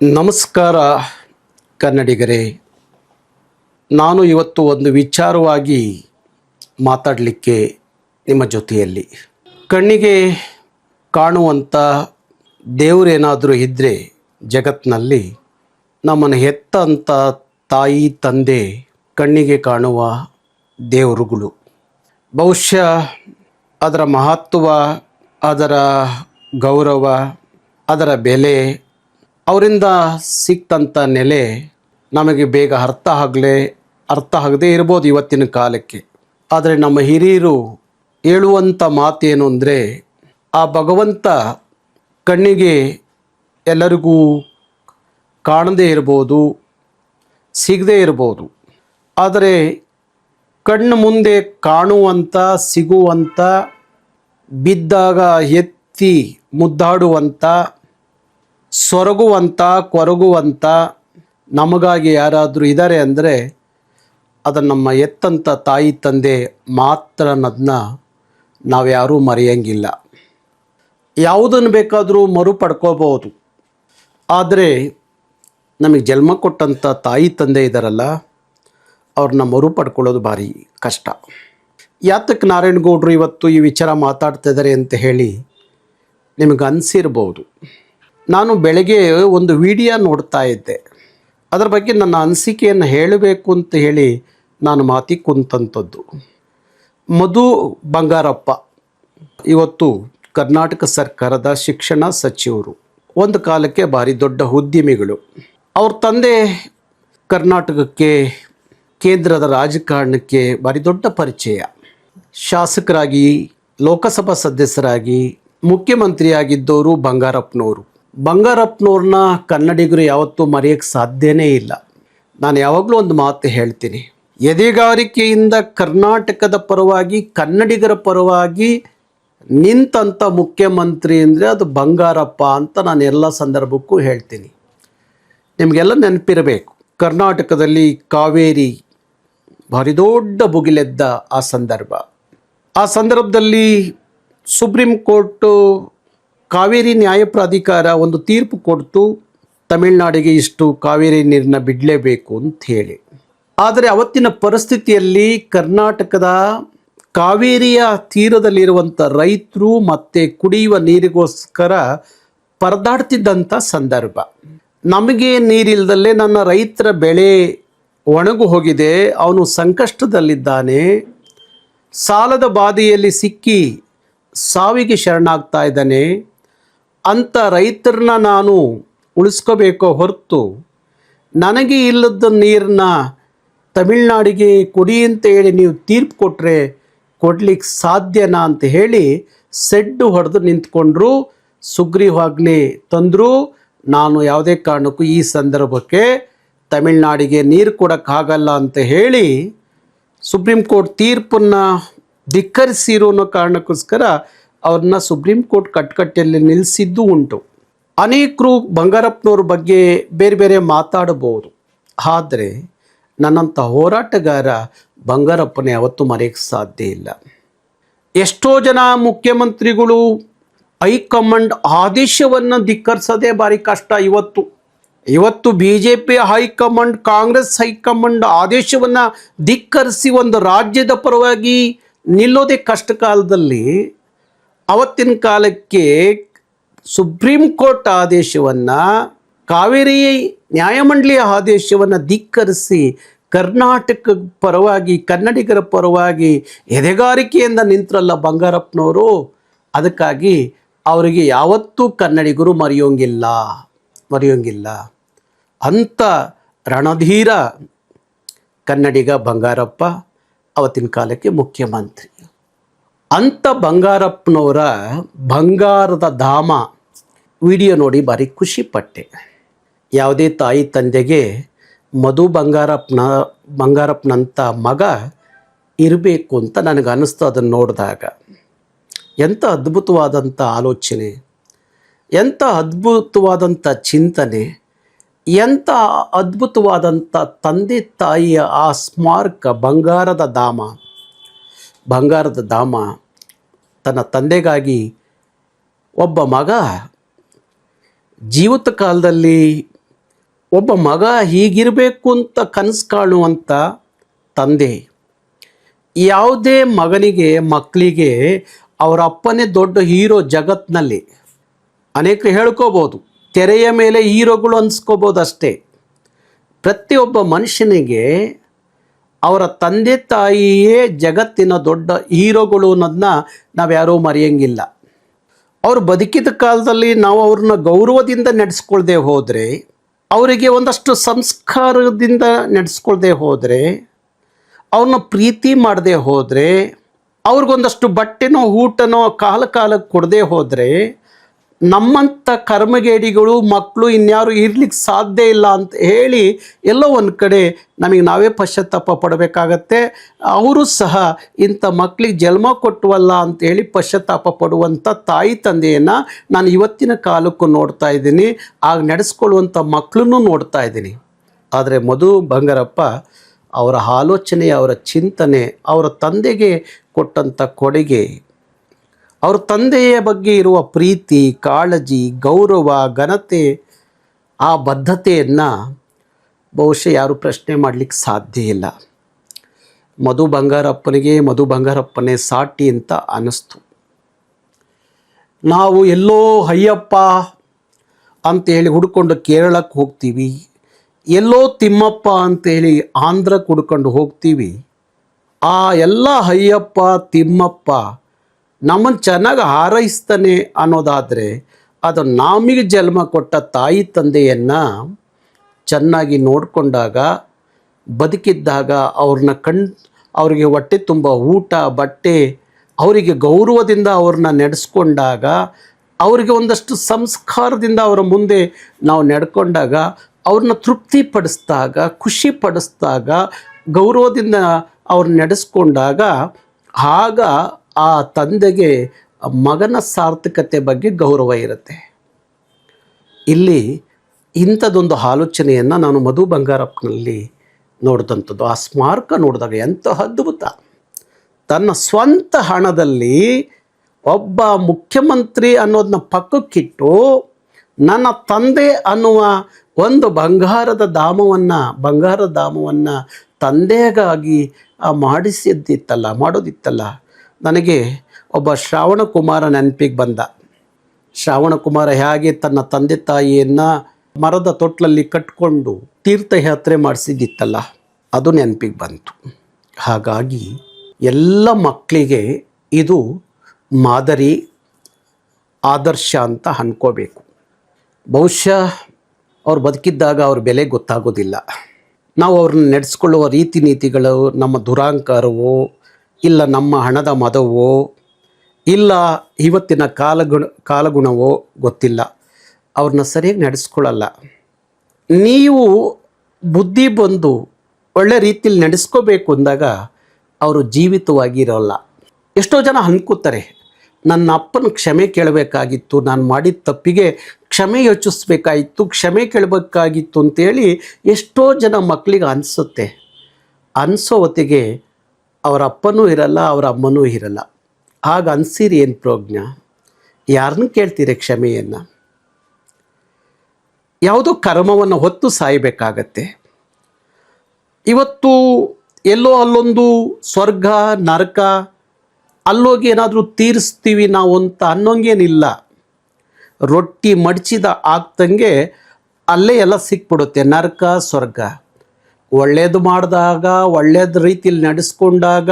ನಮಸ್ಕಾರ ಕನ್ನಡಿಗರೇ. ನಾನು ಇವತ್ತು ಒಂದು ವಿಚಾರವಾಗಿ ಮಾತಾಡಲಿಕ್ಕೆ ನಿಮ್ಮ ಜೊತೆಯಲ್ಲಿ. ಕಣ್ಣಿಗೆ ಕಾಣುವಂಥ ದೇವರೇನಾದರೂ ಇದ್ದರೆ ಜಗತ್ತಿನಲ್ಲಿ ನಮ್ಮನ್ನು ಹೆತ್ತಂಥ ತಾಯಿ ತಂದೆ ಕಣ್ಣಿಗೆ ಕಾಣುವ ದೇವರುಗಳು. ಬಹುಶಃ ಅದರ ಮಹತ್ವ, ಅದರ ಗೌರವ, ಅದರ ಬೆಲೆ, ಅವರಿಂದ ಸಿಕ್ತಂಥ ನೆಲೆ ನಮಗೆ ಬೇಗ ಅರ್ಥ ಆಗದೇ ಇರ್ಬೋದು ಇವತ್ತಿನ ಕಾಲಕ್ಕೆ. ಆದರೆ ನಮ್ಮ ಹಿರಿಯರು ಹೇಳುವಂಥ ಮಾತೇನು ಅಂದರೆ, ಆ ಭಗವಂತ ಕಣ್ಣಿಗೆ ಎಲ್ಲರಿಗೂ ಕಾಣದೇ ಇರ್ಬೋದು, ಸಿಗದೇ ಇರ್ಬೋದು, ಆದರೆ ಕಣ್ಣು ಮುಂದೆ ಕಾಣುವಂಥ, ಸಿಗುವಂಥ, ಬಿದ್ದಾಗ ಎತ್ತಿ ಮುದ್ದಾಡುವಂಥ, ಸೊರಗುವಂಥ, ಕೊರಗುವಂಥ ನಮಗಾಗಿ ಯಾರಾದರೂ ಇದ್ದಾರೆ ಅಂದರೆ ಅದು ನಮ್ಮ ಎತ್ತಂಥ ತಾಯಿ ತಂದೆ ಮಾತ್ರ ಅನ್ನೋದನ್ನ ನಾವ್ಯಾರೂ ಮರೆಯಂಗಿಲ್ಲ. ಯಾವುದನ್ನು ಬೇಕಾದರೂ ಮರುಪಡ್ಕೋಬೋದು, ಆದರೆ ನಮಗೆ ಜನ್ಮ ಕೊಟ್ಟಂಥ ತಾಯಿ ತಂದೆ ಇದ್ದಾರಲ್ಲ, ಅವ್ರನ್ನ ಮರುಪಡ್ಕೊಳ್ಳೋದು ಭಾರಿ ಕಷ್ಟ. ಯಾತಕ್ಕೆ ನಾರಾಯಣಗೌಡರು ಇವತ್ತು ಈ ವಿಚಾರ ಮಾತಾಡ್ತಿದ್ದಾರೆ ಅಂತ ಹೇಳಿ ನಿಮಗೆ ಅನಿಸಿರ್ಬೋದು. ನಾನು ಬೆಳಗ್ಗೆ ಒಂದು ವಿಡಿಯೋ ನೋಡ್ತಾ ಇದ್ದೆ. ಅದರ ಬಗ್ಗೆ ನನ್ನ ಅನಿಸಿಕೆಯನ್ನು ಹೇಳಬೇಕು ಅಂತ ಹೇಳಿ ನಾನು ಮಾತಿಗೆ ಕುಂತಂಥದ್ದು. ಮಧು ಬಂಗಾರಪ್ಪ ಇವತ್ತು ಕರ್ನಾಟಕ ಸರ್ಕಾರದ ಶಿಕ್ಷಣ ಸಚಿವರು, ಒಂದು ಕಾಲಕ್ಕೆ ಭಾರಿ ದೊಡ್ಡ ಉದ್ಯಮಿಗಳು. ಅವ್ರ ತಂದೆ ಕರ್ನಾಟಕಕ್ಕೆ, ಕೇಂದ್ರದ ರಾಜಕಾರಣಕ್ಕೆ ಭಾರಿ ದೊಡ್ಡ ಪರಿಚಯ. ಶಾಸಕರಾಗಿ, ಲೋಕಸಭಾ ಸದಸ್ಯರಾಗಿ, ಮುಖ್ಯಮಂತ್ರಿಯಾಗಿದ್ದವರು ಬಂಗಾರಪ್ಪನವರು. ಬಂಗಾರಪ್ಪನವ್ರನ್ನ ಕನ್ನಡಿಗರು ಯಾವತ್ತೂ ಮರೆಯೋಕ್ಕೆ ಸಾಧ್ಯನೇ ಇಲ್ಲ. ನಾನು ಯಾವಾಗಲೂ ಒಂದು ಮಾತು ಹೇಳ್ತೀನಿ, ಎದೆಗಾರಿಕೆಯಿಂದ ಕರ್ನಾಟಕದ ಪರವಾಗಿ, ಕನ್ನಡಿಗರ ಪರವಾಗಿ ನಿಂತಂಥ ಮುಖ್ಯಮಂತ್ರಿ ಅಂದರೆ ಅದು ಬಂಗಾರಪ್ಪ ಅಂತ ನಾನು ಎಲ್ಲ ಸಂದರ್ಭಕ್ಕೂ ಹೇಳ್ತೀನಿ. ನಿಮಗೆಲ್ಲ ನೆನಪಿರಬೇಕು, ಕರ್ನಾಟಕದಲ್ಲಿ ಕಾವೇರಿ ಭಾರಿ ದೊಡ್ಡ ಭುಗಿಲೆದ್ದ ಆ ಸಂದರ್ಭದಲ್ಲಿ ಸುಪ್ರೀಂ ಕೋರ್ಟು ಕಾವೇರಿ ನ್ಯಾಯ ಪ್ರಾಧಿಕಾರ ಒಂದು ತೀರ್ಪು ಕೊಡ್ತು, ತಮಿಳುನಾಡಿಗೆ ಇಷ್ಟು ಕಾವೇರಿ ನೀರನ್ನ ಬಿಡಲೇಬೇಕು ಅಂತ ಹೇಳಿ. ಆದರೆ ಅವತ್ತಿನ ಪರಿಸ್ಥಿತಿಯಲ್ಲಿ ಕರ್ನಾಟಕದ ಕಾವೇರಿಯ ತೀರದಲ್ಲಿರುವಂಥ ರೈತರು ಮತ್ತು ಕುಡಿಯುವ ನೀರಿಗೋಸ್ಕರ ಪರದಾಡ್ತಿದ್ದಂಥ ಸಂದರ್ಭ. ನಮಗೆ ನೀರಿಲ್ದಲ್ಲೇ ನನ್ನ ರೈತರ ಬೆಳೆ ಒಣಗು ಹೋಗಿದೆ, ಅವನು ಸಂಕಷ್ಟದಲ್ಲಿದ್ದಾನೆ, ಸಾಲದ ಬಾಧೆಯಲ್ಲಿ ಸಿಕ್ಕಿ ಸಾವಿಗೆ ಶರಣಾಗ್ತಾ ಇದ್ದಾನೆ ಅಂತ ರೈತರನ್ನ ನಾನು ಉಳಿಸ್ಕೋಬೇಕೋ ಹೊರತು ನನಗೆ ಇಲ್ಲದ ನೀರನ್ನ ತಮಿಳ್ನಾಡಿಗೆ ಕೊಡಿ ಅಂತ ಹೇಳಿ ನೀವು ತೀರ್ಪು ಕೊಟ್ಟರೆ ಕೊಡ್ಲಿಕ್ಕೆ ಸಾಧ್ಯನಾ ಅಂತ ಹೇಳಿ ಸೆಡ್ಡು ಹೊಡೆದು ನಿಂತ್ಕೊಂಡ್ರು. ಸುಗ್ರೀವಾಜ್ಞೆ ತಂದರು. ನಾನು ಯಾವುದೇ ಕಾರಣಕ್ಕೂ ಈ ಸಂದರ್ಭಕ್ಕೆ ತಮಿಳ್ನಾಡಿಗೆ ನೀರು ಕೊಡೋಕ್ಕಾಗಲ್ಲ ಅಂತ ಹೇಳಿ ಸುಪ್ರೀಂ ಕೋರ್ಟ್ ತೀರ್ಪನ್ನು ಧಿಕ್ಕರಿಸಿರೋ ಅನ್ನೋ ಕಾರಣಕ್ಕೋಸ್ಕರ ಅವ್ರನ್ನ ಸುಪ್ರೀಂ ಕೋರ್ಟ್ ಕಟ್ಕಟ್ಟೆಯಲ್ಲಿ ನಿಲ್ಲಿಸಿದ್ದು ಉಂಟು. ಅನೇಕರು ಬಂಗಾರಪ್ಪನವ್ರ ಬಗ್ಗೆ ಬೇರೆ ಬೇರೆ ಮಾತಾಡಬಹುದು, ಆದರೆ ನನ್ನಂಥ ಹೋರಾಟಗಾರ ಬಂಗಾರಪ್ಪನ ಯಾವತ್ತೂ ಮರೆಯೋಕ್ಕೆ ಸಾಧ್ಯ ಇಲ್ಲ. ಎಷ್ಟೋ ಜನ ಮುಖ್ಯಮಂತ್ರಿಗಳು ಹೈಕಮಾಂಡ್ ಆದೇಶವನ್ನು ಧಿಕ್ಕರಿಸೋದೇ ಭಾರಿ ಕಷ್ಟ. ಇವತ್ತು BJP ಹೈಕಮಾಂಡ್, ಕಾಂಗ್ರೆಸ್ ಹೈಕಮಾಂಡ್ ಆದೇಶವನ್ನು ಧಿಕ್ಕರಿಸಿ ಒಂದು ರಾಜ್ಯದ ಪರವಾಗಿ ನಿಲ್ಲೋದೇ ಕಷ್ಟ ಕಾಲದಲ್ಲಿ, ಅವತ್ತಿನ ಕಾಲಕ್ಕೆ ಸುಪ್ರೀಂ ಕೋರ್ಟ್ ಆದೇಶವನ್ನು, ಕಾವೇರಿ ನ್ಯಾಯಮಂಡಳಿಯ ಆದೇಶವನ್ನು ಧಿಕ್ಕರಿಸಿ ಕರ್ನಾಟಕ ಪರವಾಗಿ, ಕನ್ನಡಿಗರ ಪರವಾಗಿ ಎದೆಗಾರಿಕೆಯಿಂದ ನಿಂತರಲ್ಲ ಬಂಗಾರಪ್ಪನವರು. ಅದಕ್ಕಾಗಿ ಅವರಿಗೆ ಯಾವತ್ತೂ ಕನ್ನಡಿಗರು ಮರೆಯೋಂಗಿಲ್ಲ. ಅಂಥ ರಣಧೀರ ಕನ್ನಡಿಗ ಬಂಗಾರಪ್ಪ ಅವತ್ತಿನ ಕಾಲಕ್ಕೆ ಮುಖ್ಯಮಂತ್ರಿ. ಅಂಥ ಬಂಗಾರಪ್ಪನವರ ಬಂಗಾರದ ಧಾಮ ವಿಡಿಯೋ ನೋಡಿ ಭಾರಿ ಖುಷಿಪಟ್ಟೆ. ಯಾವುದೇ ತಾಯಿ ತಂದೆಗೆ ಮಧು ಬಂಗಾರಪ್ಪನಂಥ ಮಗ ಇರಬೇಕು ಅಂತ ನನಗೆ ಅನ್ನಿಸ್ತು ಅದನ್ನು ನೋಡಿದಾಗ. ಎಂಥ ಅದ್ಭುತವಾದಂಥ ಆಲೋಚನೆ, ಎಂಥ ಅದ್ಭುತವಾದಂಥ ಚಿಂತನೆ, ಎಂಥ ಅದ್ಭುತವಾದಂಥ ತಂದೆ ತಾಯಿಯ ಆ ಸ್ಮಾರಕ, ಬಂಗಾರದ ಧಾಮ ತನ್ನ ತಂದೆಗಾಗಿ ಒಬ್ಬ ಮಗ ಜೀವಿತ ಕಾಲದಲ್ಲಿ ಒಬ್ಬ ಮಗ ಹೀಗಿರಬೇಕು ಅಂತ ಕನಸು ಕಾಣುವಂಥ ತಂದೆ ಯಾವುದೇ ಮಕ್ಕಳಿಗೆ ಅವರ ಅಪ್ಪನೇ ದೊಡ್ಡ ಹೀರೋ ಜಗತ್ತಿನಲ್ಲಿ. ಅನೇಕರು ಹೇಳ್ಕೋಬೋದು, ತೆರೆಯ ಮೇಲೆ ಹೀರೋಗಳು ಅನ್ಸ್ಕೋಬೋದು ಅಷ್ಟೇ. ಪ್ರತಿಯೊಬ್ಬ ಮನುಷ್ಯನಿಗೆ ಅವರ ತಂದೆ ತಾಯಿಯೇ ಜಗತ್ತಿನ ದೊಡ್ಡ ಹೀರೋಗಳು ಅನ್ನೋದನ್ನ ನಾವ್ಯಾರೂ ಮರೆಯಂಗಿಲ್ಲ. ಅವರು ಬದುಕಿದ ಕಾಲದಲ್ಲಿ ನಾವು ಅವ್ರನ್ನ ಗೌರವದಿಂದ ನಡೆಸ್ಕೊಳ್ದೆ ಹೋದರೆ, ಅವರಿಗೆ ಒಂದಷ್ಟು ಸಂಸ್ಕಾರದಿಂದ ನಡೆಸ್ಕೊಳ್ದೆ ಹೋದರೆ, ಅವ್ರನ್ನ ಪ್ರೀತಿ ಮಾಡದೆ ಹೋದರೆ, ಅವ್ರಿಗೊಂದಷ್ಟು ಬಟ್ಟೆನೋ ಊಟನೋ ಕಾಲಕ್ಕೆ ಕೊಡದೆ ಹೋದರೆ, ನಮ್ಮಂಥ ಕರ್ಮಗೇಡಿಗಳು ಮಕ್ಕಳು ಇನ್ಯಾರು ಇರ್ಲಿಕ್ಕೆ ಸಾಧ್ಯ ಇಲ್ಲ ಅಂತ ಹೇಳಿ ಎಲ್ಲೋ ಒಂದು ಕಡೆ ನಮಗೆ ನಾವೇ ಪಶ್ಚಾತ್ತಾಪ ಪಡಬೇಕಾಗತ್ತೆ. ಅವರು ಸಹ ಇಂಥ ಮಕ್ಕಳಿಗೆ ಜನ್ಮ ಕೊಟ್ಟವಲ್ಲ ಅಂತೇಳಿ ಪಶ್ಚಾತ್ತಾಪ ಪಡುವಂಥ ತಾಯಿ ತಂದೆಯನ್ನು ನಾನು ಇವತ್ತಿನ ಕಾಲಕ್ಕೂ ನೋಡ್ತಾ ಇದ್ದೀನಿ, ಆಗ ನಡೆಸ್ಕೊಳ್ಳುವಂಥ ಮಕ್ಕಳನ್ನು ನೋಡ್ತಾ ಇದ್ದೀನಿ. ಆದರೆ ಮಧು ಬಂಗಾರಪ್ಪ ಅವರ ಆಲೋಚನೆ, ಅವರ ಚಿಂತನೆ, ಅವರ ತಂದೆಗೆ ಕೊಟ್ಟಂಥ ಕೊಡುಗೆ, ಅವ್ರ ತಂದೆಯ ಬಗ್ಗೆ ಇರುವ ಪ್ರೀತಿ, ಕಾಳಜಿ, ಗೌರವ, ಘನತೆ, ಆ ಬದ್ಧತೆಯನ್ನು ಬಹುಶಃ ಯಾರು ಪ್ರಶ್ನೆ ಮಾಡಲಿಕ್ಕೆ ಸಾಧ್ಯ ಇಲ್ಲ. ಮಧು ಬಂಗಾರಪ್ಪನೇ ಸಾಟಿ ಅಂತ ಅನ್ನಿಸ್ತು. ನಾವು ಎಲ್ಲೋ ಅಯ್ಯಪ್ಪ ಅಂತೇಳಿ ಹುಡ್ಕೊಂಡು ಕೇರಳಕ್ಕೆ ಹೋಗ್ತೀವಿ, ಎಲ್ಲೋ ತಿಮ್ಮಪ್ಪ ಅಂತೇಳಿ ಆಂಧ್ರಕ್ಕೆ ಹುಡ್ಕೊಂಡು ಹೋಗ್ತೀವಿ. ಆ ಎಲ್ಲ ಅಯ್ಯಪ್ಪ ತಿಮ್ಮಪ್ಪ ನಮ್ಮನ್ನು ಚೆನ್ನಾಗಿ ಹಾರೈಸ್ತಾನೆ ಅನ್ನೋದಾದರೆ, ಅದು ನಮಗೆ ಜನ್ಮ ಕೊಟ್ಟ ತಾಯಿ ತಂದೆಯನ್ನು ಚೆನ್ನಾಗಿ ನೋಡಿಕೊಂಡಾಗ, ಬದುಕಿದ್ದಾಗ ಅವ್ರಿಗೆ ಹೊಟ್ಟೆ ತುಂಬ ಊಟ ಬಟ್ಟೆ, ಅವರಿಗೆ ಗೌರವದಿಂದ ಅವ್ರನ್ನ ನಡೆಸ್ಕೊಂಡಾಗ, ಅವರಿಗೆ ಒಂದಷ್ಟು ಸಂಸ್ಕಾರದಿಂದ ಅವರ ಮುಂದೆ ನಾವು ನಡ್ಕೊಂಡಾಗ, ಅವ್ರನ್ನ ತೃಪ್ತಿಪಡಿಸಿದಾಗ, ಖುಷಿ ಪಡಿಸಿದಾಗ, ಗೌರವದಿಂದ ಅವ್ರನ್ನ ನಡೆಸ್ಕೊಂಡಾಗ, ಆಗ ಆ ತಂದೆಗೆ ಮಗನ ಸಾರ್ಥಕತೆ ಬಗ್ಗೆ ಗೌರವ ಇರುತ್ತೆ. ಇಲ್ಲಿ ಇಂಥದ್ದೊಂದು ಆಲೋಚನೆಯನ್ನು ನಾನು ಮಧು ಬಂಗಾರಪ್ಪನಲ್ಲಿ ನೋಡಿದಂಥದ್ದು. ಆ ಸ್ಮಾರಕ ನೋಡಿದಾಗ ಎಂಥ ಅದ್ಭುತ. ತನ್ನ ಸ್ವಂತ ಹಣದಲ್ಲಿ ಒಬ್ಬ ಮುಖ್ಯಮಂತ್ರಿ ಅನ್ನೋದನ್ನ ಪಕ್ಕಕ್ಕಿಟ್ಟು, ನನ್ನ ತಂದೆ ಅನ್ನುವ ಒಂದು ಬಂಗಾರದ ಧಾಮವನ್ನು ತಂದೆಗಾಗಿ ಮಾಡೋದಿತ್ತಲ್ಲ. ನನಗೆ ಒಬ್ಬ ಶ್ರಾವಣಕುಮಾರ ನೆನಪಿಗೆ ಬಂದ. ಶ್ರಾವಣಕುಮಾರ ಹೇಗೆ ತನ್ನ ತಂದೆ ತಾಯಿಯನ್ನು ಮರದ ತೊಟ್ಲಲ್ಲಿ ಕಟ್ಕೊಂಡು ತೀರ್ಥಯಾತ್ರೆ ಮಾಡಿಸಿದ್ದಿತ್ತಲ್ಲ, ಅದು ನೆನಪಿಗೆ ಬಂತು. ಹಾಗಾಗಿ ಎಲ್ಲ ಮಕ್ಕಳಿಗೆ ಇದು ಮಾದರಿ, ಆದರ್ಶ ಅಂತ ಅನ್ಕೋಬೇಕು. ಬಹುಶಃ ಅವ್ರು ಬದುಕಿದ್ದಾಗ ಅವ್ರ ಬೆಲೆ ಗೊತ್ತಾಗೋದಿಲ್ಲ. ನಾವು ಅವ್ರನ್ನ ನಡೆಸ್ಕೊಳ್ಳುವ ರೀತಿ ನೀತಿಗಳು ನಮ್ಮ ದುರಾಂಕಾರವೋ, ಇಲ್ಲ ನಮ್ಮ ಹಣದ ಮದವೋ, ಇಲ್ಲ ಇವತ್ತಿನ ಕಾಲಗುಣವೋ ಗೊತ್ತಿಲ್ಲ. ಅವ್ರನ್ನ ಸರಿಯಾಗಿ ನಡೆಸ್ಕೊಳ್ಳಲ್ಲ. ನೀವು ಬುದ್ಧಿ ಬಂದು ಒಳ್ಳೆ ರೀತಿಯಲ್ಲಿ ನಡೆಸ್ಕೋಬೇಕು ಅಂದಾಗ ಅವರು ಜೀವಿತವಾಗಿ ಇರೋಲ್ಲ. ಎಷ್ಟೋ ಜನ ಅನ್ಕೋತಾರೆ, ನನ್ನ ಅಪ್ಪನ ಕ್ಷಮೆ ಕೇಳಬೇಕಾಗಿತ್ತು, ನಾನು ಮಾಡಿದ ತಪ್ಪಿಗೆ ಕ್ಷಮೆ ಯೋಚಿಸ್ಬೇಕಾಗಿತ್ತು, ಕ್ಷಮೆ ಕೇಳಬೇಕಾಗಿತ್ತು ಅಂತೇಳಿ ಎಷ್ಟೋ ಜನ ಮಕ್ಕಳಿಗೆ ಅನಿಸುತ್ತೆ. ಅನಿಸೋ ಹೊತ್ತಿಗೆ ಅವರ ಅಪ್ಪನೂ ಇರಲ್ಲ, ಅವರ ಅಮ್ಮನೂ ಇರಲ್ಲ. ಆಗ ಅನಿಸಿರಿ ಏನು ಪ್ರಯೋಜನ? ಯಾರನ್ನೂ ಕೇಳ್ತೀರಿ ಕ್ಷಮೆಯನ್ನು? ಯಾವುದೋ ಕರ್ಮವನ್ನು ಹೊತ್ತು ಸಾಯಬೇಕಾಗತ್ತೆ. ಇವತ್ತು ಎಲ್ಲೋ ಅಲ್ಲೊಂದು ಸ್ವರ್ಗ ನರಕ, ಅಲ್ಲೋಗಿ ಏನಾದರೂ ತೀರಿಸ್ತೀವಿ ನಾವು ಅಂತ ಅನ್ನೋಂಗೇನಿಲ್ಲ. ರೊಟ್ಟಿ ಮಡಚಿದ ಆಗ್ತಂಗೆ ಅಲ್ಲೇ ಎಲ್ಲ ಸಿಕ್ಬಿಡುತ್ತೆ, ನರಕ ಸ್ವರ್ಗ. ಒಳ್ಳೆಯದು ಮಾಡಿದಾಗ, ಒಳ್ಳೆಯದ ರೀತಿಯಲ್ಲಿ ನಡೆಸ್ಕೊಂಡಾಗ,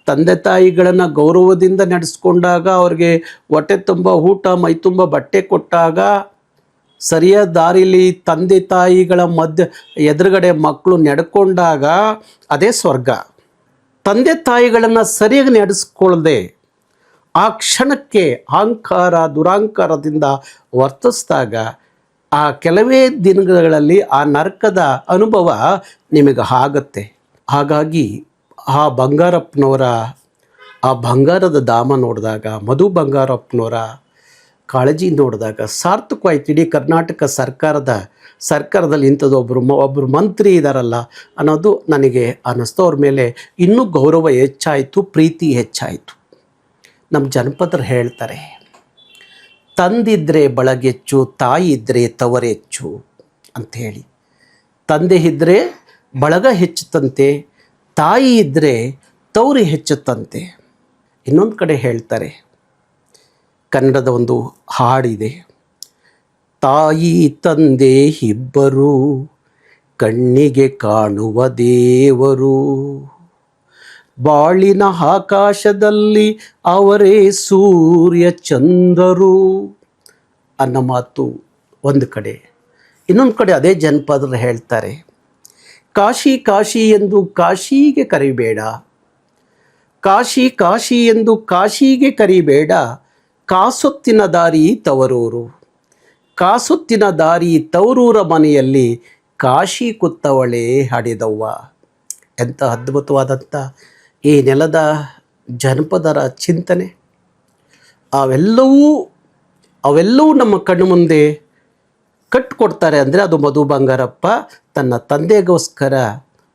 ತಂದೆ ತಾಯಿಗಳನ್ನು ಗೌರವದಿಂದ ನಡೆಸ್ಕೊಂಡಾಗ, ಅವ್ರಿಗೆ ಹೊಟ್ಟೆ ತುಂಬ ಊಟ ಮೈ ತುಂಬ ಬಟ್ಟೆ ಕೊಟ್ಟಾಗ, ಸರಿಯಾದ ದಾರಿಲಿ ತಂದೆ ತಾಯಿಗಳ ಎದುರುಗಡೆ ಮಕ್ಕಳು ನಡ್ಕೊಂಡಾಗ ಅದೇ ಸ್ವರ್ಗ. ತಂದೆ ತಾಯಿಗಳನ್ನು ಸರಿಯಾಗಿ ನಡೆಸ್ಕೊಳ್ಳದೆ ಆ ಕ್ಷಣಕ್ಕೆ ಅಹಂಕಾರ ದುರಾಂಕಾರದಿಂದ ವರ್ತಿಸಿದಾಗ ಆ ಕೆಲವೇ ದಿನಗಳಲ್ಲಿ ಆ ನರಕದ ಅನುಭವ ನಿಮಗೆ ಆಗುತ್ತೆ. ಹಾಗಾಗಿ ಆ ಬಂಗಾರದ ಧಾಮ ನೋಡಿದಾಗ, ಮಧು ಬಂಗಾರಪ್ಪನವರ ಕಾಳಜಿ ನೋಡಿದಾಗ ಸಾರ್ಥಕವಾಯ್ತು. ಇಡೀ ಕರ್ನಾಟಕ ಸರ್ಕಾರದಲ್ಲಿ ಒಬ್ಬರು ಮಂತ್ರಿ ಇದ್ದಾರಲ್ಲ ಅನ್ನೋದು ನನಗೆ ಅನ್ನಿಸ್ತು. ಅವ್ರ ಮೇಲೆ ಇನ್ನೂ ಗೌರವ ಹೆಚ್ಚಾಯಿತು, ಪ್ರೀತಿ ಹೆಚ್ಚಾಯಿತು. ನಮ್ಮ ಜನಪದರು ಹೇಳ್ತಾರೆ, ತಂದಿದ್ರೆ ಬಳಗೆಚ್ಚು, ತಾಯಿ ಇದ್ದರೆ ತವರೆಚ್ಚು ಅಂಥೇಳಿ. ತಂದೆ ಇದ್ದರೆ ಬಳಗ ಹೆಚ್ಚುತ್ತಂತೆ, ತಾಯಿ ಇದ್ದರೆ ತೌರಿ ಹೆಚ್ಚುತ್ತಂತೆ. ಇನ್ನೊಂದು ಕಡೆ ಹೇಳ್ತಾರೆ, ಕನ್ನಡದ ಒಂದು ಹಾಡಿದೆ, ತಾಯಿ ತಂದೆ ಇಬ್ಬರು ಕಣ್ಣಿಗೆ ಕಾಣುವ ದೇವರು, ಬಾಳಿನ ಆಕಾಶದಲ್ಲಿ ಅವರೇ ಸೂರ್ಯ ಚಂದ್ರರು ಅನ್ನೋ ಮಾತು ಒಂದು ಕಡೆ. ಇನ್ನೊಂದು ಕಡೆ ಅದೇ ಜನಪದರು ಹೇಳ್ತಾರೆ, ಕಾಶಿ ಕಾಶಿ ಎಂದು ಕಾಶಿಗೆ ಕರಿಬೇಡ, ಕಾಶಿ ಕಾಶಿ ಎಂದು ಕಾಶಿಗೆ ಕರಿಬೇಡ, ಕಾಸೊತ್ತಿನ ದಾರಿ ತವರೂರು, ಕಾಸೊತ್ತಿನ ದಾರಿ ತವರೂರ ಮನೆಯಲ್ಲಿ ಕಾಶಿ ಕುತ್ತವಳೆ ಹಾಡಿದವ್ವ. ಎಂಥ ಅದ್ಭುತವಾದಂಥ ಈ ನೆಲದ ಜನಪದರ ಚಿಂತನೆ. ಅವೆಲ್ಲವೂ ನಮ್ಮ ಕಣ್ಣು ಮುಂದೆ ಕಟ್ಟಿಕೊಡ್ತಾರೆ. ಅಂದರೆ ಅದು ಮಧು ಬಂಗಾರಪ್ಪ ತನ್ನ ತಂದೆಗೋಸ್ಕರ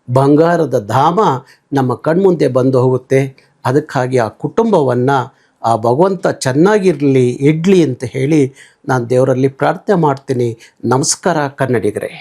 ಬಂಗಾರದ ಧಾಮ ನಮ್ಮ ಕಣ್ಮುಂದೆ ಬಂದು ಹೋಗುತ್ತೆ. ಅದಕ್ಕಾಗಿ ಆ ಕುಟುಂಬವನ್ನು ಆ ಭಗವಂತ ಚೆನ್ನಾಗಿರಲಿ, ಇಡಲಿ ಅಂತ ಹೇಳಿ ನಾನು ದೇವರಲ್ಲಿ ಪ್ರಾರ್ಥನೆ ಮಾಡ್ತೀನಿ. ನಮಸ್ಕಾರ ಕನ್ನಡಿಗರೇ.